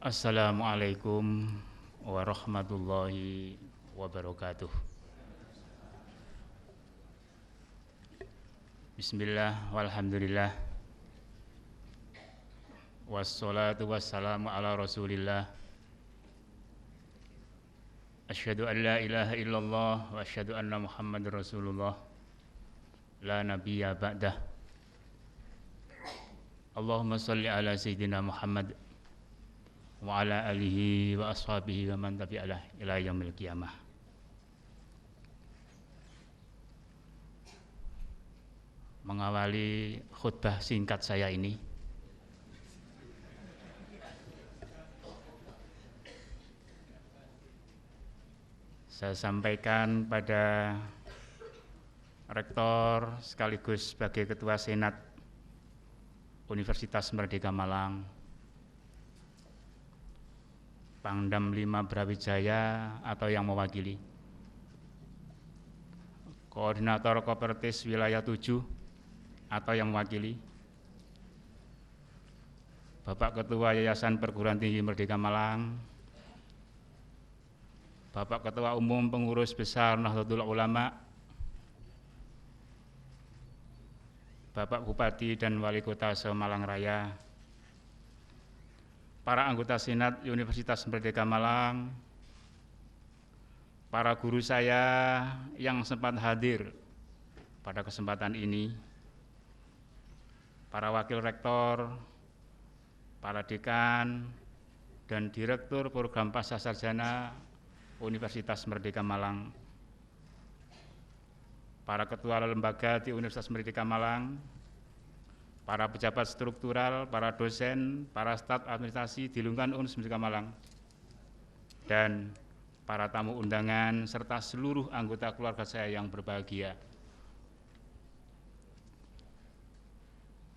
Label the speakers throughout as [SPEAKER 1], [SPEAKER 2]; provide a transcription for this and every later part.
[SPEAKER 1] Assalamualaikum warahmatullahi wabarakatuh. Bismillah walhamdulillah wassalatu wassalamu ala rasulillah. Asyhadu an la ilaha illallah wa asyhadu anna muhammadar rasulullah la nabiyya ba'dah. Allahumma salli ala sayyidina Muhammad wa ala alihi wa ashabihi wa man tabi'alah ila yaumil qiyamah. Mengawali khutbah singkat saya ini, saya sampaikan pada Rektor sekaligus sebagai Ketua Senat Universitas Merdeka Malang, Pangdam 5 Brawijaya atau yang mewakili, Koordinator Kopertis Wilayah 7 atau yang mewakili, Bapak Ketua Yayasan Perguruan Tinggi Merdeka Malang, Bapak Ketua Umum Pengurus Besar Nahdlatul Ulama, Bapak Bupati dan Wali Kota Semalang Raya, para anggota Senat Universitas Merdeka Malang, para guru saya yang sempat hadir pada kesempatan ini, para wakil rektor, para dekan, dan direktur program pascasarjana Universitas Merdeka Malang, para ketua lembaga di Universitas Merdeka Malang, para pejabat struktural, para dosen, para staf administrasi di lingkungan Universitas Merdeka Malang, dan para tamu undangan serta seluruh anggota keluarga saya yang berbahagia.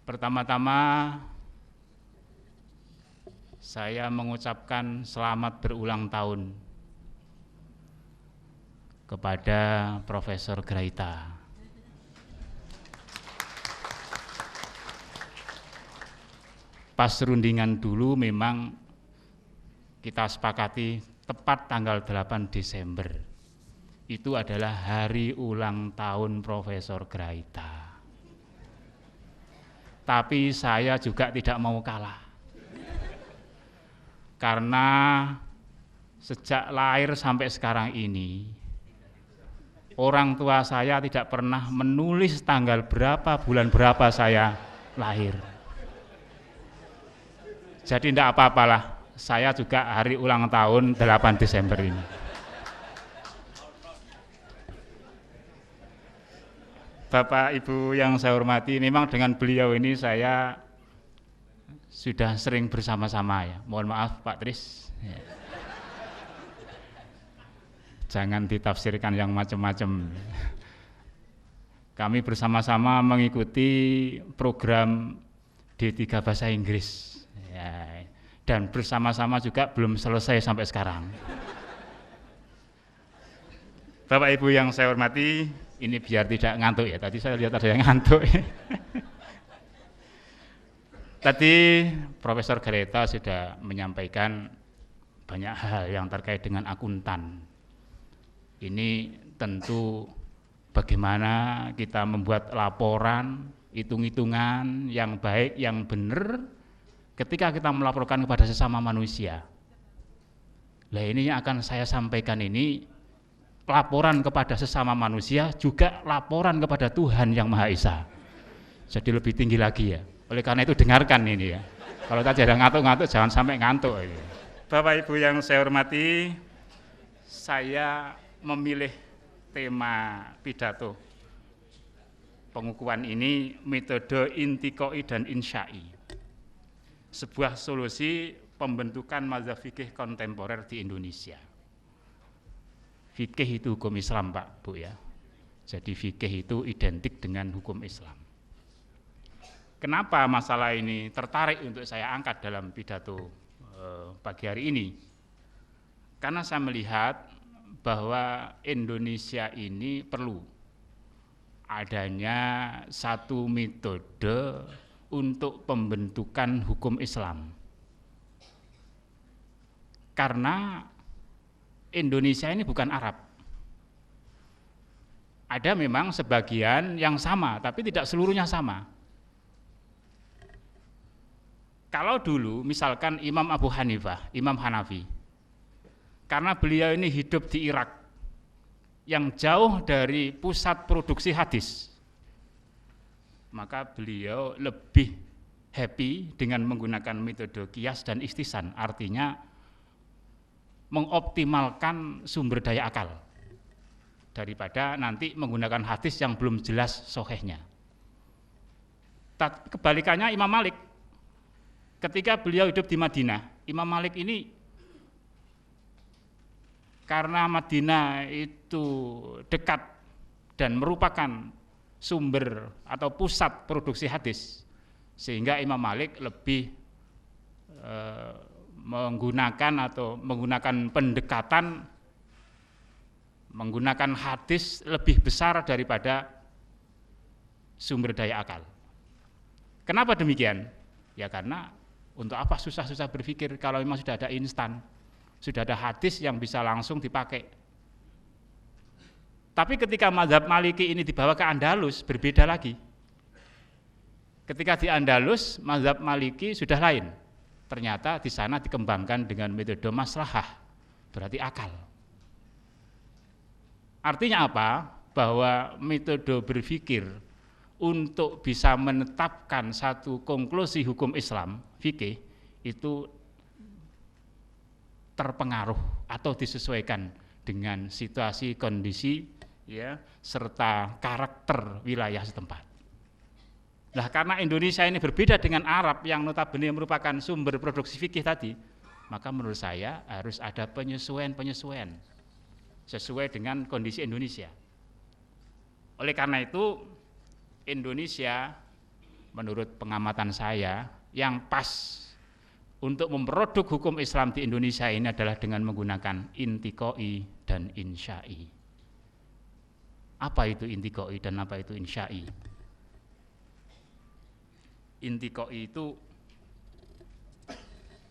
[SPEAKER 1] Pertama-tama, saya mengucapkan selamat berulang tahun kepada Profesor Graita. Pas rundingan dulu memang kita sepakati tepat tanggal 8 Desember itu adalah hari ulang tahun Profesor Graita. Tapi saya juga tidak mau kalah, karena sejak lahir sampai sekarang ini orang tua saya tidak pernah menulis tanggal berapa, bulan berapa saya lahir. Jadi tidak apa-apalah, saya juga hari ulang tahun 8 Desember ini. Bapak Ibu yang saya hormati, memang dengan beliau ini saya sudah sering bersama-sama ya. Mohon maaf Pak Tris. Ya. Jangan ditafsirkan yang macam-macam. Kami bersama-sama mengikuti program D3 Bahasa Inggris. Ya, dan bersama-sama juga belum selesai sampai sekarang. Bapak Ibu yang saya hormati, ini biar tidak ngantuk ya, tadi saya lihat ada yang ngantuk. Tadi Profesor Graita sudah menyampaikan banyak hal yang terkait dengan akuntan. Ini tentu bagaimana kita membuat laporan, hitung-hitungan yang baik, yang benar, ketika kita melaporkan kepada sesama manusia. Nah, ini yang akan saya sampaikan ini, laporan kepada sesama manusia juga laporan kepada Tuhan Yang Maha Esa. Jadi lebih tinggi lagi ya. Oleh karena itu dengarkan ini ya. Kalau tadi ada ngantuk-ngantuk, jangan sampai ngantuk ini. Bapak Ibu yang saya hormati, saya memilih tema pidato pengukuhan ini metode intikoi dan insyai. Sebuah solusi pembentukan mazhab fikih kontemporer di Indonesia. Fikih itu hukum Islam Pak Bu ya. Jadi fikih itu identik dengan hukum Islam. Kenapa masalah ini tertarik untuk saya angkat dalam pidato pagi hari ini? Karena saya melihat bahwa Indonesia ini perlu adanya satu metode untuk pembentukan hukum Islam. Karena Indonesia ini bukan Arab. Ada memang sebagian yang sama, tapi tidak seluruhnya sama. Kalau dulu misalkan Imam Abu Hanifah, Imam Hanafi, karena beliau ini hidup di Irak yang jauh dari pusat produksi hadis, maka beliau lebih happy dengan menggunakan metode qiyas dan ikhtisan, artinya mengoptimalkan sumber daya akal daripada nanti menggunakan hadis yang belum jelas sahihnya. Kebalikannya Imam Malik, ketika beliau hidup di Madinah, Imam Malik ini karena Madinah itu dekat dan merupakan sumber atau pusat produksi hadis, sehingga Imam Malik lebih menggunakan pendekatan, menggunakan hadis lebih besar daripada sumber daya akal. Kenapa demikian? Ya karena untuk apa susah-susah berpikir kalau memang sudah ada instan, sudah ada hadis yang bisa langsung dipakai. Tapi ketika mazhab Maliki ini dibawa ke Andalus, berbeda lagi. Ketika di Andalus, mazhab Maliki sudah lain. Ternyata di sana dikembangkan dengan metode maslahah, berarti akal. Artinya apa? Bahwa metode berpikir untuk bisa menetapkan satu konklusi hukum Islam, fikih, itu terpengaruh atau disesuaikan dengan situasi, kondisi, ya, serta karakter wilayah setempat. Nah, karena Indonesia ini berbeda dengan Arab yang notabene merupakan sumber produksi fikih tadi, maka menurut saya harus ada penyesuaian sesuai dengan kondisi Indonesia. Oleh karena itu, Indonesia menurut pengamatan saya yang pas untuk memproduk hukum Islam di Indonesia ini adalah dengan menggunakan intiqai dan insya'i. Apa itu intiqai dan apa itu insya'i? Intiqai itu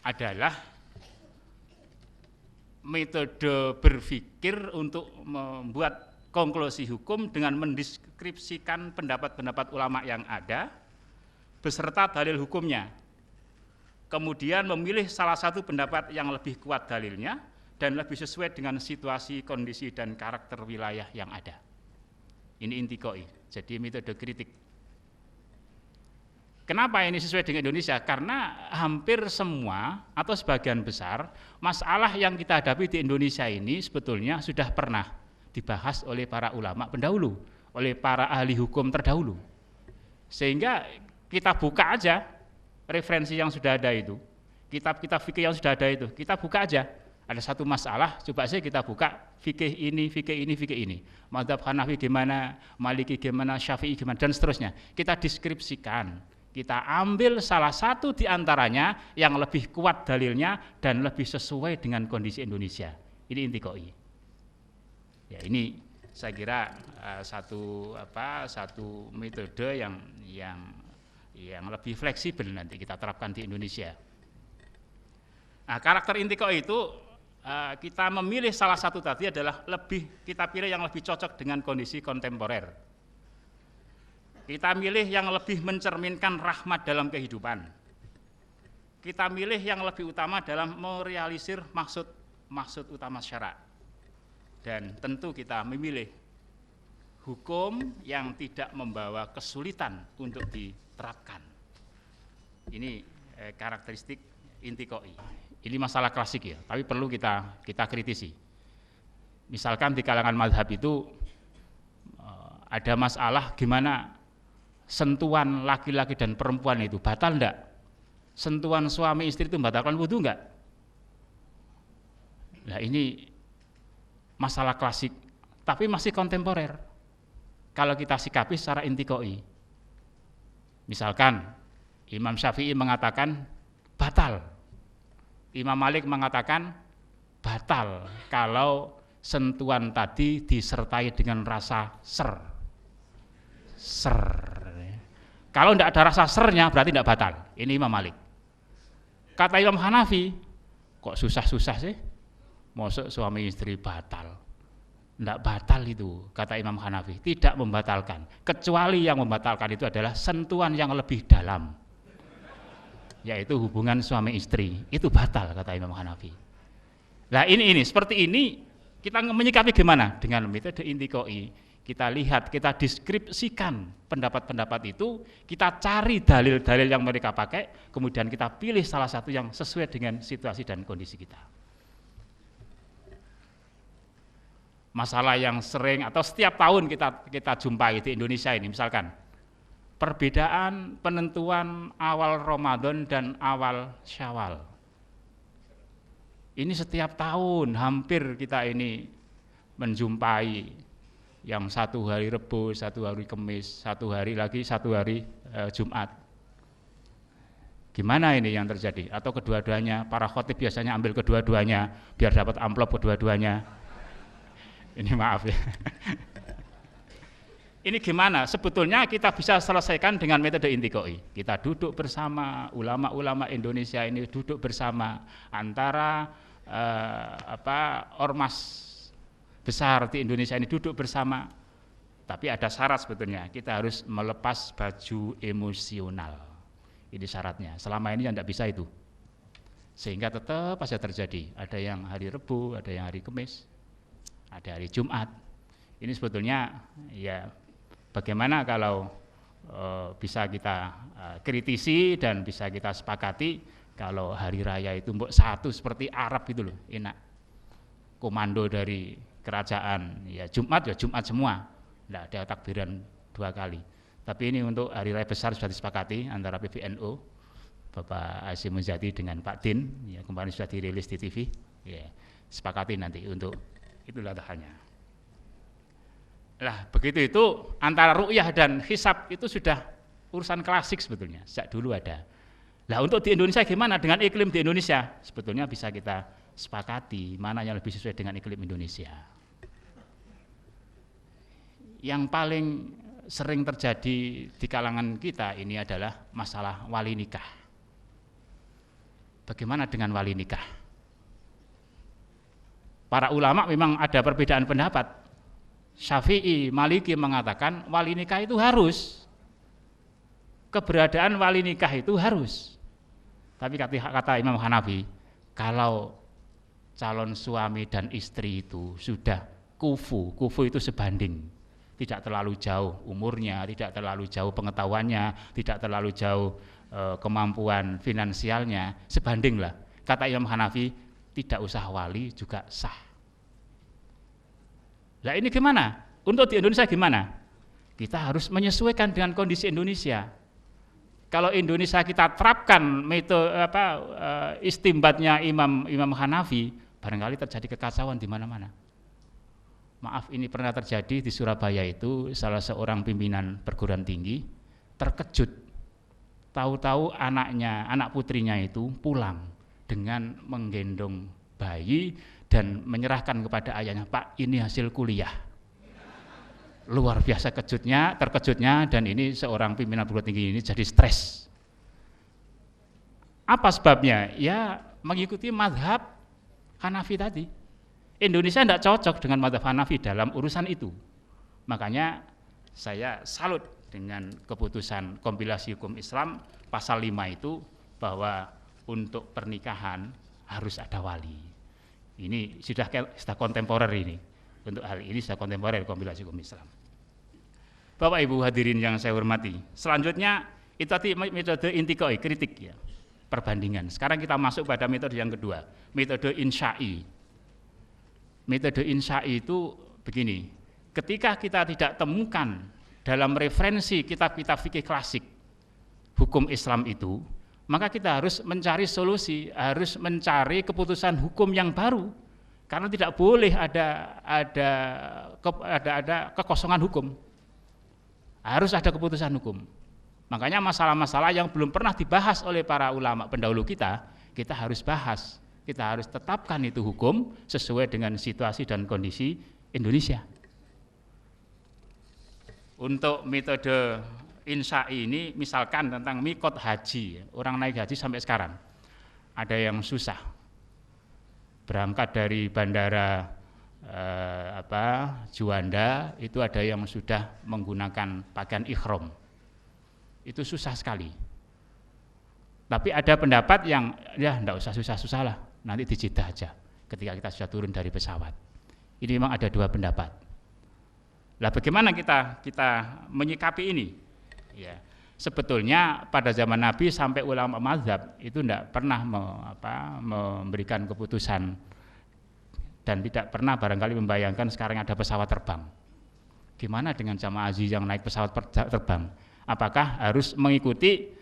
[SPEAKER 1] adalah metode berpikir untuk membuat konklusi hukum dengan mendeskripsikan pendapat-pendapat ulama yang ada beserta dalil hukumnya. Kemudian memilih salah satu pendapat yang lebih kuat dalilnya dan lebih sesuai dengan situasi, kondisi, dan karakter wilayah yang ada. Ini intiqai, jadi metode kritik. Kenapa ini sesuai dengan Indonesia? Karena hampir semua atau sebagian besar masalah yang kita hadapi di Indonesia ini sebetulnya sudah pernah dibahas oleh para ulama pendahulu, oleh para ahli hukum terdahulu. Sehingga kita buka aja referensi yang sudah ada itu, kitab-kitab fikih yang sudah ada itu, kita buka aja. Ada satu masalah, coba saja kita buka fikih ini, fikih ini, fikih ini. Mazhab Hanafi gimana, Maliki gimana, Syafi'i gimana, dan seterusnya. Kita deskripsikan. Kita ambil salah satu di antaranya yang lebih kuat dalilnya dan lebih sesuai dengan kondisi Indonesia. Ini intiqai. Ya, ini saya kira satu metode yang lebih fleksibel nanti kita terapkan di Indonesia. Nah, karakter intiqai itu kita memilih salah satu tadi adalah kita pilih yang lebih cocok dengan kondisi kontemporer. Kita milih yang lebih mencerminkan rahmat dalam kehidupan. Kita milih yang lebih utama dalam merealisir maksud utama syara. Dan tentu kita memilih hukum yang tidak membawa kesulitan untuk diterapkan. Ini karakteristik intiqai. Ini masalah klasik ya, tapi perlu kita kritisi. Misalkan di kalangan mazhab itu ada masalah gimana sentuhan laki-laki dan perempuan itu batal enggak? Sentuhan suami istri itu membatalkan wudu enggak? Nah, ini masalah klasik, tapi masih kontemporer. Kalau kita sikapi secara intiqai. Misalkan Imam Syafi'i mengatakan batal. Imam Malik mengatakan batal kalau sentuhan tadi disertai dengan rasa ser. Kalau tidak ada rasa sernya berarti tidak batal. Ini Imam Malik. Kata Imam Hanafi, kok susah-susah sih? Mosok suami istri batal? Tidak batal itu, kata Imam Hanafi, tidak membatalkan. Kecuali yang membatalkan itu adalah sentuhan yang lebih dalam, yaitu hubungan suami istri, itu batal kata Imam Hanafi. Nah ini seperti ini kita menyikapi gimana? Dengan metode intikoi, kita lihat, kita deskripsikan pendapat-pendapat itu, kita cari dalil-dalil yang mereka pakai, kemudian kita pilih salah satu yang sesuai dengan situasi dan kondisi kita. Masalah yang sering atau setiap tahun kita jumpai di Indonesia ini, misalkan perbedaan penentuan awal Ramadan dan awal Syawal. Ini setiap tahun hampir kita ini menjumpai yang satu hari Rebo, satu hari Kamis, satu hari Jumat. Gimana ini yang terjadi? Atau kedua-duanya, para khotib biasanya ambil kedua-duanya biar dapat amplop kedua-duanya. Ini maaf ya. Ini gimana? Sebetulnya kita bisa selesaikan dengan metode intikoi. Kita duduk bersama, ulama-ulama Indonesia ini duduk bersama, antara ormas besar di Indonesia ini duduk bersama. Tapi ada syarat sebetulnya, kita harus melepas baju emosional. Ini syaratnya. Selama ini tidak bisa itu. Sehingga tetap saja terjadi. Ada yang hari Rebo, ada yang hari Kamis, ada hari Jumat. Ini sebetulnya ya bagaimana kalau bisa kita kritisi dan bisa kita sepakati kalau hari raya itu mbok satu seperti Arab gitu loh, enak. Komando dari kerajaan ya Jumat semua. Tidak ada takbiran 2 kali. Tapi ini untuk hari raya besar sudah disepakati antara PBNU, Bapak Hasyim Muzadi dengan Pak Din, ya kemarin sudah dirilis di TV. Ya, sepakati nanti untuk itulah halnya. Lah begitu itu antara ru'yah dan hisab itu sudah urusan klasik sebetulnya, sejak dulu ada. Lah untuk di Indonesia gimana dengan iklim di Indonesia? Sebetulnya bisa kita sepakati mana yang lebih sesuai dengan iklim Indonesia. Yang paling sering terjadi di kalangan kita ini adalah masalah wali nikah. Bagaimana dengan wali nikah? Para ulama memang ada perbedaan pendapat. Syafi'i, Maliki mengatakan wali nikah itu harus. Keberadaan wali nikah itu harus. Tapi kata Imam Hanafi, kalau calon suami dan istri itu sudah kufu itu sebanding. Tidak terlalu jauh umurnya, tidak terlalu jauh pengetahuannya, tidak terlalu jauh kemampuan finansialnya, sebandinglah. Kata Imam Hanafi, tidak usah wali juga sah. Nah ini gimana? Untuk di Indonesia gimana? Kita harus menyesuaikan dengan kondisi Indonesia. Kalau Indonesia kita terapkan metode istimbatnya Imam Hanafi, barangkali terjadi kekacauan di mana-mana. Maaf, ini pernah terjadi di Surabaya itu, salah seorang pimpinan perguruan tinggi terkejut. Tahu-tahu anak putrinya itu pulang dengan menggendong bayi dan menyerahkan kepada ayahnya, Pak, ini hasil kuliah. Luar biasa terkejutnya, dan ini seorang pimpinan perguruan tinggi ini jadi stres. Apa sebabnya? Ya mengikuti mazhab Hanafi tadi. Indonesia tidak cocok dengan mazhab Hanafi dalam urusan itu. Makanya saya salut dengan keputusan kompilasi hukum Islam pasal 5 itu, bahwa untuk pernikahan harus ada wali. Ini sudah kontemporer ini. Untuk hal ini sudah kontemporer kompilasi hukum Islam. Bapak Ibu hadirin yang saya hormati, selanjutnya itu tadi metode intikoi, kritik ya, perbandingan. Sekarang kita masuk pada metode yang kedua, metode insya'i. Metode insya'i itu begini, ketika kita tidak temukan dalam referensi kitab-kitab fikih klasik hukum Islam itu, maka kita harus mencari solusi, harus mencari keputusan hukum yang baru, karena tidak boleh ada kekosongan hukum, harus ada keputusan hukum. Makanya masalah-masalah yang belum pernah dibahas oleh para ulama pendahulu kita harus bahas, kita harus tetapkan itu hukum sesuai dengan situasi dan kondisi Indonesia. Untuk metode insya'i ini, misalkan tentang mikot haji, orang naik haji sampai sekarang ada yang susah. berangkat dari bandara Juanda itu ada yang sudah menggunakan pakaian ihram. Itu susah sekali. Tapi ada pendapat yang ya enggak usah susah-susah lah, nanti di Jeddah aja ketika kita sudah turun dari pesawat. Ini memang ada dua pendapat. Lah bagaimana kita menyikapi ini? Ya, sebetulnya pada zaman Nabi sampai ulama mazhab itu enggak pernah memberikan keputusan dan tidak pernah barangkali membayangkan sekarang ada pesawat terbang. Gimana dengan jamaah haji yang naik pesawat terbang? Apakah harus mengikuti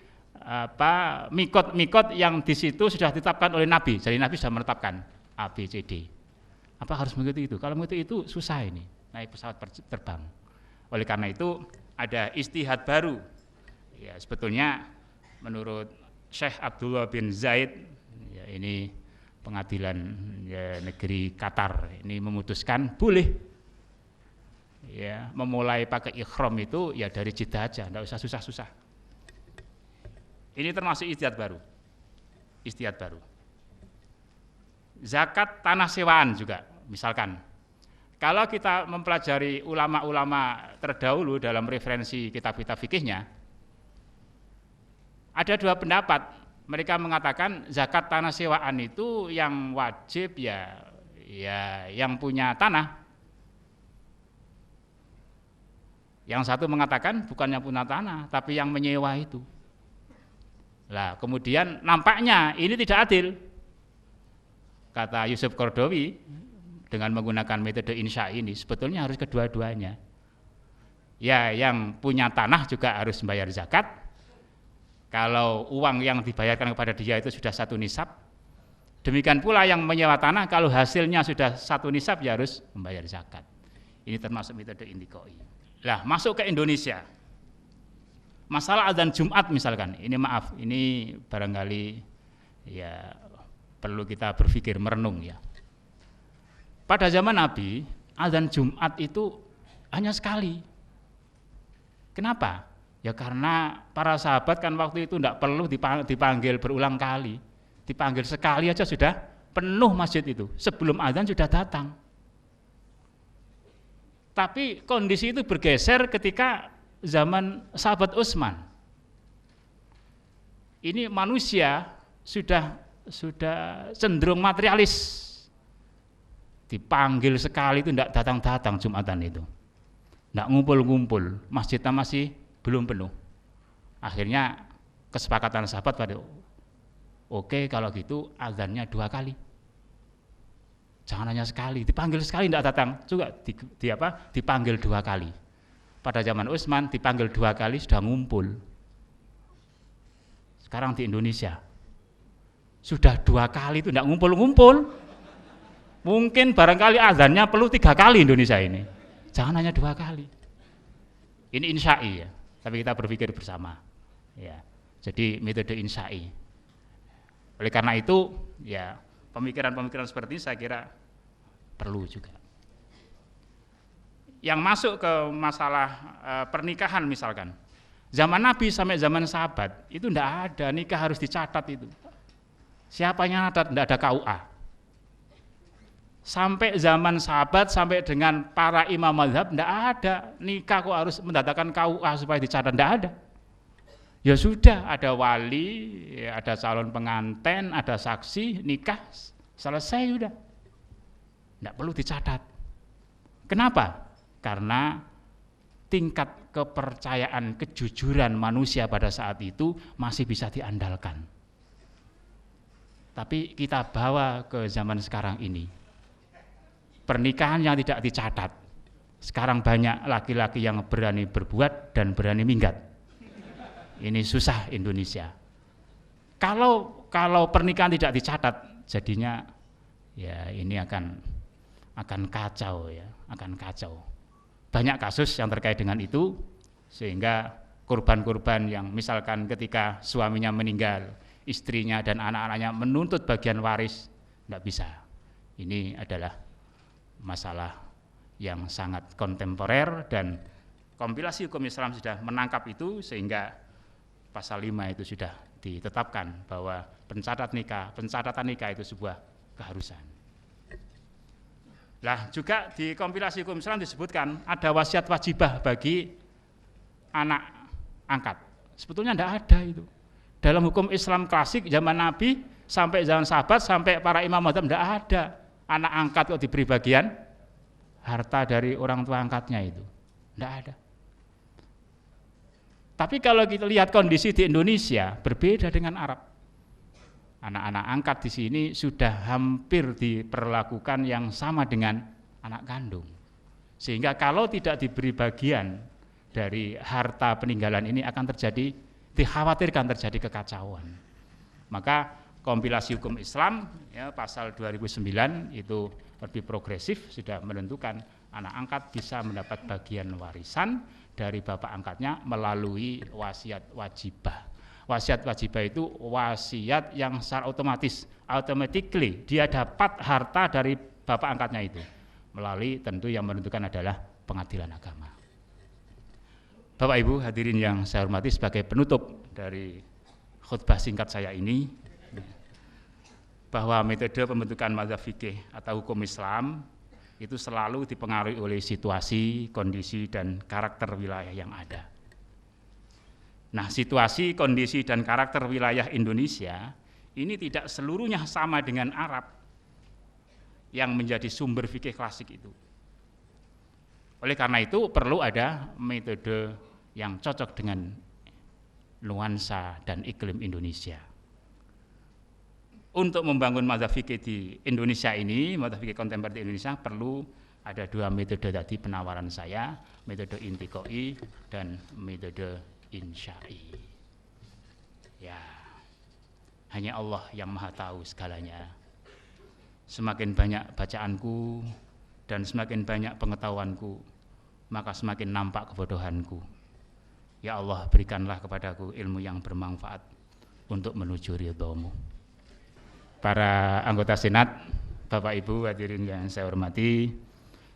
[SPEAKER 1] mikot yang di situ sudah ditetapkan oleh Nabi? Jadi Nabi sudah menetapkan A, B, C, D. Apa harus mengikuti itu? Kalau mengikuti itu susah ini naik pesawat terbang. Oleh karena itu ada istihad baru. Ya, sebetulnya menurut Syekh Abdullah bin Zaid, ya ini pengadilan ya, negeri Qatar ini memutuskan boleh ya memulai pakai ihram itu ya dari Jeddah aja, enggak usah susah-susah. Ini termasuk istihad baru. Istihad baru. Zakat tanah sewaan juga, misalkan. Kalau kita mempelajari ulama-ulama terdahulu dalam referensi kitab-kitab fikihnya, ada dua pendapat. Mereka mengatakan zakat tanah sewaan itu yang wajib ya yang punya tanah. Yang satu mengatakan bukan yang punya tanah, tapi yang menyewa itu. Lah, kemudian nampaknya ini tidak adil. Kata Yusuf Qaradawi dengan menggunakan metode insya ini sebetulnya harus kedua-duanya. Ya, yang punya tanah juga harus membayar zakat. Kalau uang yang dibayarkan kepada dia itu sudah 1 nisab, demikian pula yang menyewa tanah kalau hasilnya sudah 1 nisab ya harus membayar zakat. Ini termasuk metode intiqai. Lah, masuk ke Indonesia. Masalah adzan Jumat misalkan, ini barangkali ya perlu kita berpikir merenung ya. Pada zaman Nabi, adzan Jumat itu hanya sekali. Kenapa? Ya karena para sahabat kan waktu itu tidak perlu dipanggil berulang kali. Dipanggil sekali aja sudah penuh masjid itu. Sebelum adzan sudah datang. Tapi kondisi itu bergeser ketika zaman sahabat Utsman. Ini manusia sudah cenderung materialis. Dipanggil sekali itu tidak datang-datang Jumatan itu. Tidak ngumpul-ngumpul, masjidnya masih belum penuh. Akhirnya kesepakatan sahabat pada oke, kalau gitu azannya 2 kali. Jangan hanya sekali, dipanggil sekali tidak datang, juga dipanggil 2 kali. Pada zaman Utsman dipanggil 2 kali sudah ngumpul. Sekarang di Indonesia sudah 2 kali itu tidak ngumpul-ngumpul. Mungkin barangkali azannya perlu 3 kali Indonesia ini. Jangan hanya 2 kali. Ini insya'i ya, tapi kita berpikir bersama. Ya, jadi metode insya'i. Oleh karena itu, ya pemikiran-pemikiran seperti ini saya kira perlu juga. Yang masuk ke masalah pernikahan misalkan, zaman Nabi sampai zaman sahabat itu tidak ada nikah harus dicatat itu. Siapanya catat, tidak ada KUA. Sampai zaman sahabat, sampai dengan para imam mazhab, tidak ada nikah kok harus mendatangkan KUA supaya dicatat, tidak ada. Ya sudah, ada wali, ada calon pengantin, ada saksi, nikah, selesai sudah. Tidak perlu dicatat. Kenapa? Karena tingkat kepercayaan, kejujuran manusia pada saat itu masih bisa diandalkan. Tapi kita bawa ke zaman sekarang ini. Pernikahan yang tidak dicatat. Sekarang banyak laki-laki yang berani berbuat dan berani minggat. Ini susah Indonesia. Kalau pernikahan tidak dicatat, jadinya ya ini akan kacau ya, akan kacau. Banyak kasus yang terkait dengan itu, sehingga korban-korban yang misalkan ketika suaminya meninggal, istrinya dan anak-anaknya menuntut bagian waris, tidak bisa. Ini adalah masalah yang sangat kontemporer dan kompilasi hukum Islam sudah menangkap itu, sehingga pasal 5 itu sudah ditetapkan bahwa pencatatan nikah itu sebuah keharusan. Lah juga di kompilasi hukum Islam disebutkan ada wasiat wajibah bagi anak angkat. Sebetulnya tidak ada itu. Dalam hukum Islam klasik zaman Nabi sampai zaman sahabat sampai para imam mazhab tidak ada anak angkat kok diberi bagian harta dari orang tua angkatnya itu. Tidak ada. Tapi kalau kita lihat kondisi di Indonesia berbeda dengan Arab. Anak-anak angkat di sini sudah hampir diperlakukan yang sama dengan anak kandung. Sehingga kalau tidak diberi bagian dari harta peninggalan ini akan terjadi, dikhawatirkan terjadi kekacauan. Maka kompilasi hukum Islam ya, pasal 2009 itu lebih progresif, sudah menentukan anak angkat bisa mendapat bagian warisan dari bapak angkatnya melalui wasiat wajibah. Wasiat wajibah itu wasiat yang secara otomatis, automatically dia dapat harta dari bapak angkatnya itu melalui tentu yang menentukan adalah pengadilan agama. Bapak Ibu hadirin yang saya hormati, sebagai penutup dari khutbah singkat saya ini, bahwa metode pembentukan mazhab fikih atau hukum Islam itu selalu dipengaruhi oleh situasi, kondisi, dan karakter wilayah yang ada. Nah, situasi, kondisi, dan karakter wilayah Indonesia ini tidak seluruhnya sama dengan Arab yang menjadi sumber fikih klasik itu. Oleh karena itu perlu ada metode yang cocok dengan nuansa dan iklim Indonesia. Untuk membangun mazhab fikih di Indonesia ini, mazhab fikih kontemporer di Indonesia perlu ada dua metode tadi penawaran saya, metode intiqai dan metode insyai. Ya, hanya Allah yang maha tahu segalanya. Semakin banyak bacaanku dan semakin banyak pengetahuanku, maka semakin nampak kebodohanku. Ya Allah, berikanlah kepadaku ilmu yang bermanfaat untuk menuju ridho-Mu. Para anggota Senat, Bapak Ibu hadirin yang saya hormati,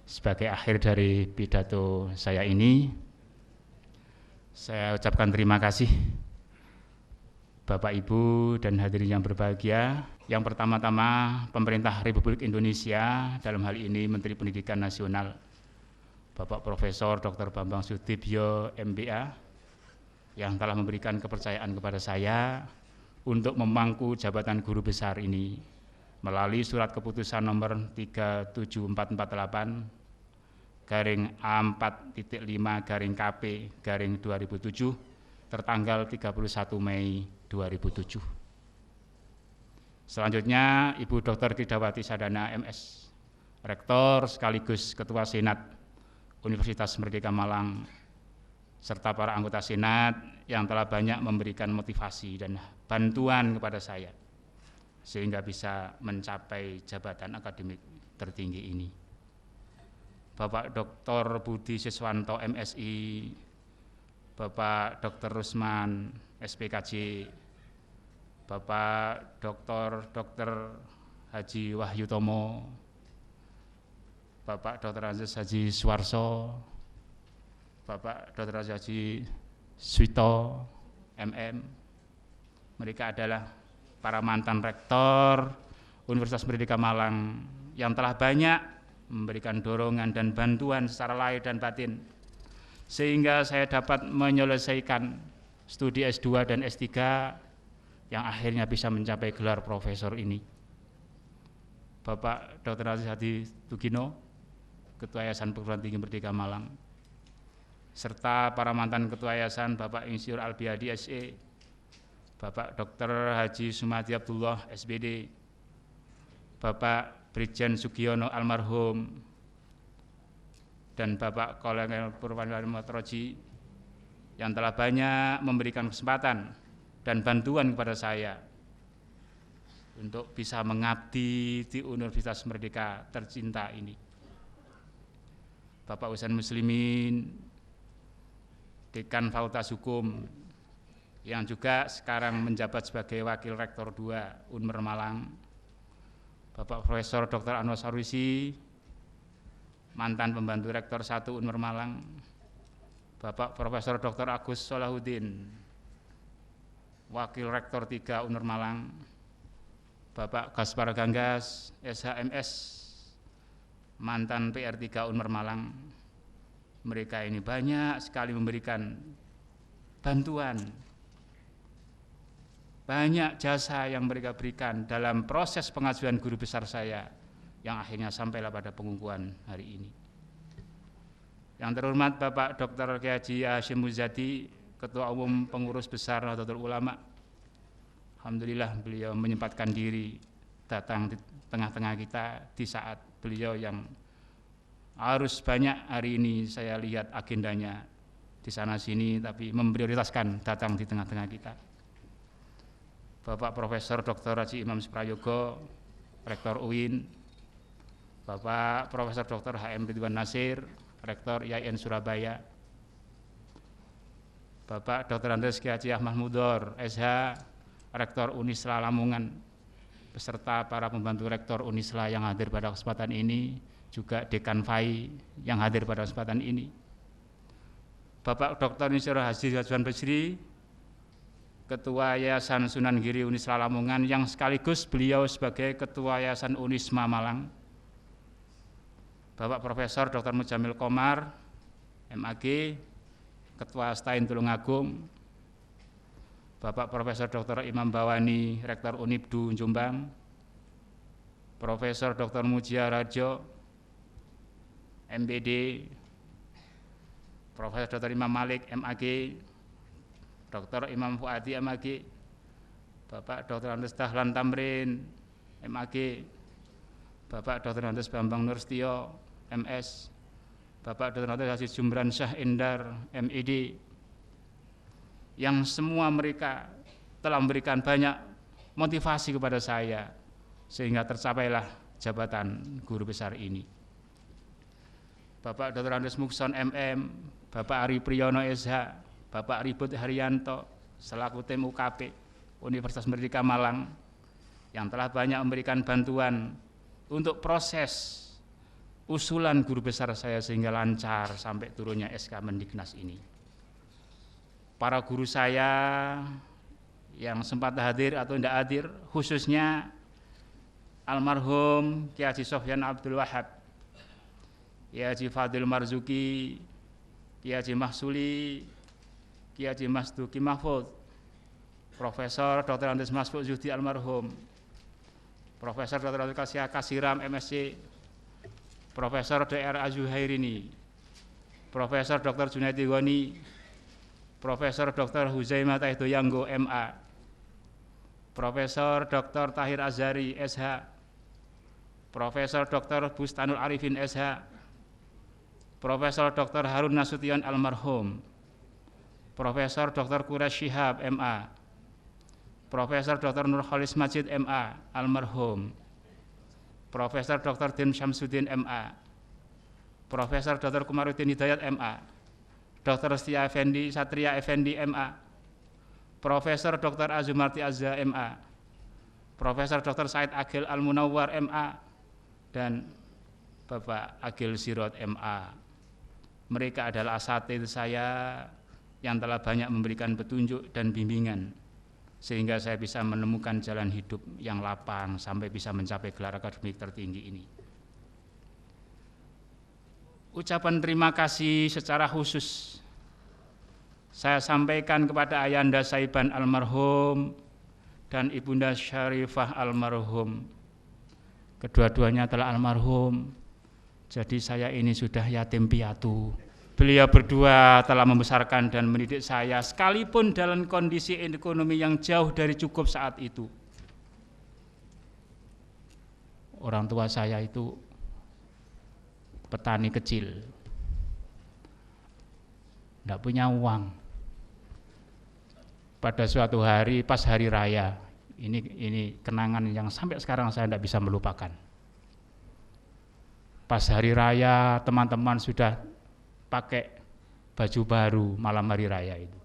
[SPEAKER 1] sebagai akhir dari pidato saya ini, saya ucapkan terima kasih Bapak Ibu dan hadirin yang berbahagia. Yang pertama-tama pemerintah Republik Indonesia, dalam hal ini Menteri Pendidikan Nasional Bapak Profesor Dr. Bambang Sutibyo MBA, yang telah memberikan kepercayaan kepada saya untuk memangku jabatan guru besar ini melalui surat keputusan nomor 37448 garing A4.5 garing KP garing 2007 tertanggal 31 Mei 2007. Selanjutnya Ibu Dr. Kidawati Sadana MS, Rektor sekaligus Ketua Senat Universitas Merdeka Malang, serta para anggota Senat yang telah banyak memberikan motivasi dan bantuan kepada saya sehingga bisa mencapai jabatan akademik tertinggi ini. Bapak Dr. Budi Siswanto MSI, Bapak Dr. Rusman SPKJ, Bapak Dr. Haji Wahyutomo, Bapak Dr. Aziz Haji Suwarso, Bapak Dr. Aziz Haji Suito MM. Mereka adalah para mantan rektor Universitas Merdeka Malang yang telah banyak memberikan dorongan dan bantuan secara lahir dan batin sehingga saya dapat menyelesaikan studi S2 dan S3 yang akhirnya bisa mencapai gelar profesor ini. Bapak Dr. Aziz Hadi Tugino, Ketua Yayasan Perguruan Tinggi Merdeka Malang, serta para mantan Ketua Yayasan Bapak Insinyur Albiadi SE, Bapak Dr. Haji Sumadi Abdullah SBD, Bapak Brigjen Sugiono almarhum, dan Bapak Kolonel Purwanil Motroji yang telah banyak memberikan kesempatan dan bantuan kepada saya untuk bisa mengabdi di Universitas Merdeka tercinta ini. Bapak Husain Muslimin, Dekan Fakultas Hukum, yang juga sekarang menjabat sebagai Wakil Rektor 2 Unmer Malang, Bapak Profesor Dr. Anwar Sarwisi, mantan pembantu Rektor 1 Unmer Malang, Bapak Profesor Dr. Agus Solahuddin, Wakil Rektor 3 Unmer Malang, Bapak Gaspar Ganggas, SHMS, mantan PR3 Unmer Malang. Mereka ini banyak sekali memberikan bantuan, banyak jasa yang mereka berikan dalam proses pengajuan guru besar saya yang akhirnya sampailah pada pengukuhan hari ini. Yang terhormat Bapak Dr. Kiai Haji Hashim Muzadi, Ketua Umum Pengurus Besar Nahdlatul Ulama, alhamdulillah beliau menyempatkan diri datang di tengah-tengah kita di saat beliau yang harus banyak hari ini saya lihat agendanya di sana sini, tapi memprioritaskan datang di tengah-tengah kita. Bapak Profesor Dr. Haji Imam Suprayogo, Rektor UIN, Bapak Profesor Dr. HM Ridwan Nasir, Rektor IAIN Surabaya, Bapak Dr. Andes Kiai Haji Ahmad Mudor, SH, Rektor Unisla Lamongan, beserta para pembantu Rektor Unisla yang hadir pada kesempatan ini, juga Dekan FAI yang hadir pada kesempatan ini, Bapak Dr. Nisir Haji Razwan Basri, Ketua Yayasan Sunan Giri Unisla Lamongan yang sekaligus beliau sebagai Ketua Yayasan Unisma Malang, Bapak Profesor Dr. Mujamil Komar, MAG, Ketua Stain Tulungagung, Bapak Profesor Dr. Imam Bawani, Rektor Unibdu Jombang, Profesor Dr. Mujia Rajo, MBD, Profesor Dr. Imam Malik, MAG, Dr. Imam Fuadi, MAG, Bapak Dr. Andes Dahlan Tamrin, MAG, Bapak Dr. Andes Bambang Nurstio, MS, Bapak Dr. Andes Haji Jumran Syah Endar, MED, yang semua mereka telah memberikan banyak motivasi kepada saya sehingga tercapailah jabatan guru besar ini. Bapak Dr. Andes Mukson MM, Bapak Ari Priyono SH, Bapak Ribut Haryanto selaku tim UKP Universitas Merdeka Malang yang telah banyak memberikan bantuan untuk proses usulan guru besar saya sehingga lancar sampai turunnya SK Mendiknas ini. Para guru saya yang sempat hadir atau tidak hadir, khususnya almarhum Kiai Haji Sofyan Abdul Wahab, Kiai Haji Fadil Marzuki, Kiai Haji Mahsuli, Kiai Haji Masduki Mahfud, Profesor Dr. Andes Masfud Zuhdi almarhum, Profesor Dr. Abdul Kasih Kasiram MSc, Profesor Dr. Azuhairini, Profesor Dr. Junaidi Goni, Profesor Dr. Huzaimah Tahido Yanggo MA, Profesor Dr. Tahir Azhari SH, Profesor Dr. Bustanul Arifin SH, Profesor Dr. Harun Nasution almarhum, Profesor Dr. Quraish Shihab MA, Profesor Dr. Nurholis Majid MA almarhum, Profesor Dr. Din Syamsuddin MA, Profesor Dr. Kumarudin Hidayat MA, Dr. Setia Effendi Satria Effendi MA, Profesor Dr. Azumarti Azza MA, Profesor Dr. Said Agil Al-Munawwar MA, dan Bapak Agil Sirot MA. Mereka adalah asatidz saya yang telah banyak memberikan petunjuk dan bimbingan sehingga saya bisa menemukan jalan hidup yang lapang sampai bisa mencapai gelar akademik tertinggi ini. Ucapan terima kasih secara khusus saya sampaikan kepada Ayanda Saiban almarhum dan Ibunda Syarifah almarhum. Kedua-duanya telah almarhum, jadi saya ini sudah yatim piatu. Beliau berdua telah membesarkan dan mendidik saya sekalipun dalam kondisi ekonomi yang jauh dari cukup saat itu. Orang tua saya itu petani kecil, tidak punya uang. Pada suatu hari pas hari raya, ini kenangan yang sampai sekarang saya tidak bisa melupakan. Pas hari raya teman-teman sudah pakai baju baru malam hari raya itu.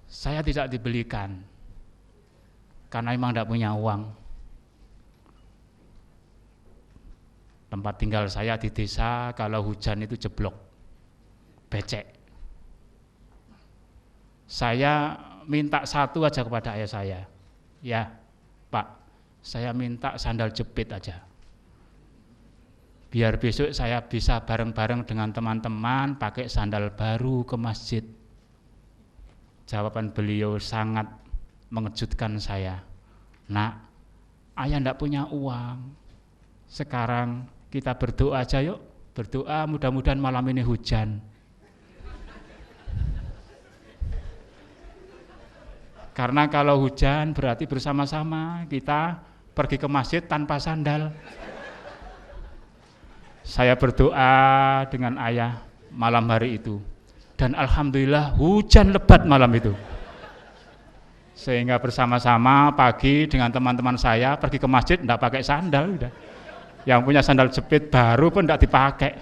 [SPEAKER 1] Saya tidak dibelikan karena memang tidak punya uang. Tempat tinggal saya di desa, kalau hujan itu jeblok, becek. Saya minta satu aja kepada ayah saya, ya Pak, saya minta sandal jepit aja. biar besok saya bisa bareng-bareng dengan teman-teman pakai sandal baru ke masjid. Jawaban beliau sangat mengejutkan saya. Nak, ayah ndak punya uang. Sekarang kita berdoa aja yuk. Berdoa mudah-mudahan malam ini hujan. Karena kalau hujan berarti bersama-sama kita pergi ke masjid tanpa sandal. Saya berdoa dengan ayah malam hari itu. Dan alhamdulillah hujan lebat malam itu. Sehingga bersama-sama pagi dengan teman-teman saya pergi ke masjid enggak pakai sandal udah. Yang punya sandal jepit baru pun enggak dipakai.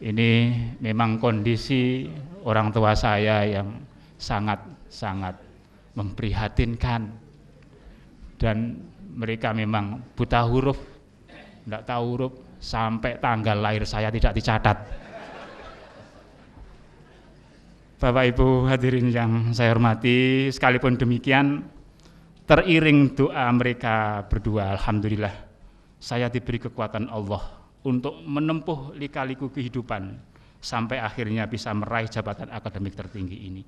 [SPEAKER 1] Ini memang kondisi orang tua saya yang sangat memprihatinkan. Dan mereka memang buta huruf, enggak tahu huruf, sampai tanggal lahir saya tidak dicatat. Bapak Ibu hadirin yang saya hormati, sekalipun demikian teriring doa mereka berdua, alhamdulillah saya diberi kekuatan Allah untuk menempuh lika-liku kehidupan sampai akhirnya bisa meraih jabatan akademik tertinggi ini.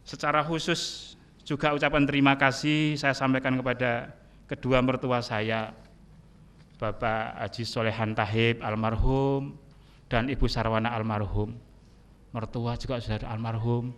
[SPEAKER 1] Secara khusus juga ucapan terima kasih saya sampaikan kepada kedua mertua saya, Bapak Haji Solehan Tahib almarhum dan Ibu Sarwana almarhum. Mertua juga sudah almarhum,